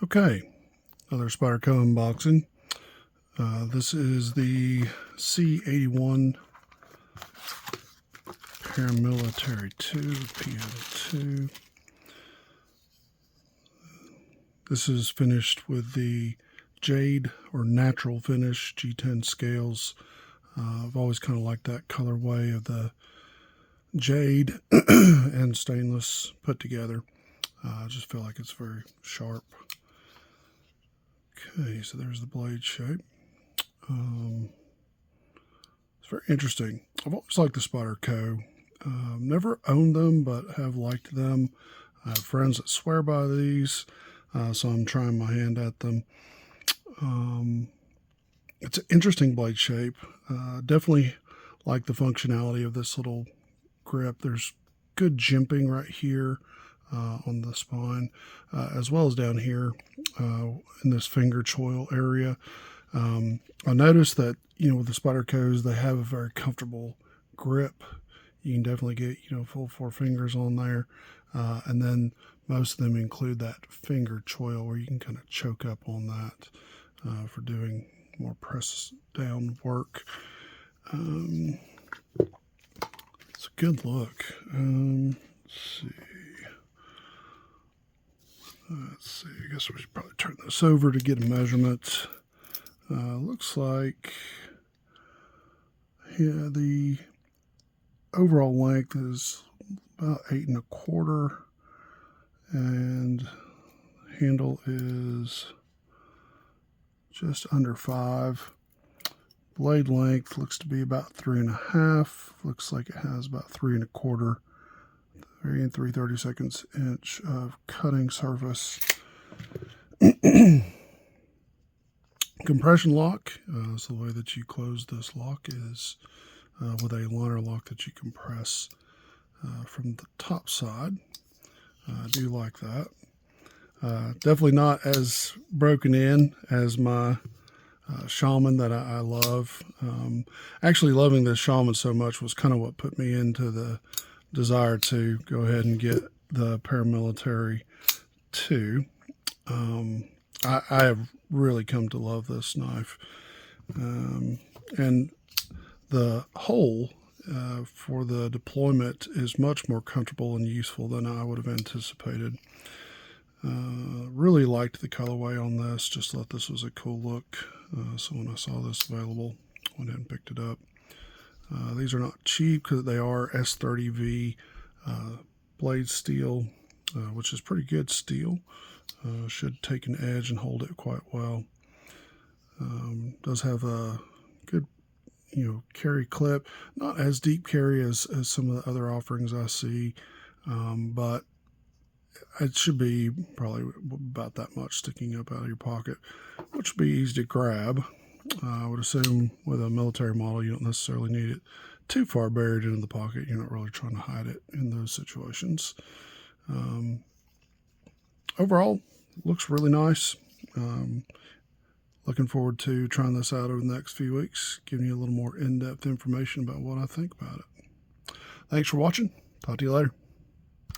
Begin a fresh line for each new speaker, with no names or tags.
Okay, another Spyderco unboxing. This is the C81 Paramilitary 2 PM2. This is finished with the Jade or natural finish G10 scales. I've always kind of liked that colorway of the Jade and stainless put together. I just feel like it's very sharp. Okay, so there's the blade shape. It's very interesting. I've always liked the Spyderco. Never owned them, but have liked them. I have friends that swear by these, so I'm trying my hand at them. It's an interesting blade shape. Definitely like the functionality of this little grip. There's good jimping right here on the spine, as well as down here in this finger choil area. I noticed that, with the Spydercos, they have a very comfortable grip. You can definitely get, full 4 fingers on there. And then most of them include that finger choil where you can kind of choke up on that for doing more press down work. It's a good look. Let's see. I guess we should probably turn this over to get a measurement. Looks like, the overall length is about 8 1/4, and handle is just under 5. Blade length looks to be about 3 1/2. Looks like it has about 3 1/4, 3 3/32 inch of cutting surface. Compression lock. So the way that you close this lock is with a liner lock that you compress from the top side. I do like that. Definitely not as broken in as my Shaman that I love. Actually, loving this Shaman so much was kind of what put me into the desire to go ahead and get the Paramilitary 2. I have really come to love this knife. And the hole for the deployment is much more comfortable and useful than I would have anticipated. Really liked the colorway on this. Just thought this was a cool look. So when I saw this available, went ahead and picked it up. These are not cheap because they are S30V blade steel, which is pretty good steel. Should take an edge and hold it quite well. Does have a good, carry clip. Not as deep carry as some of the other offerings I see, but it should be probably about that much sticking up out of your pocket, which would be easy to grab. I would assume with a military model, you don't necessarily need it too far buried into the pocket. You're not really trying to hide it in those situations. Overall, looks really nice. Looking forward to trying this out over the next few weeks, giving you a little more in-depth information about what I think about it. Thanks for watching. Talk to you later.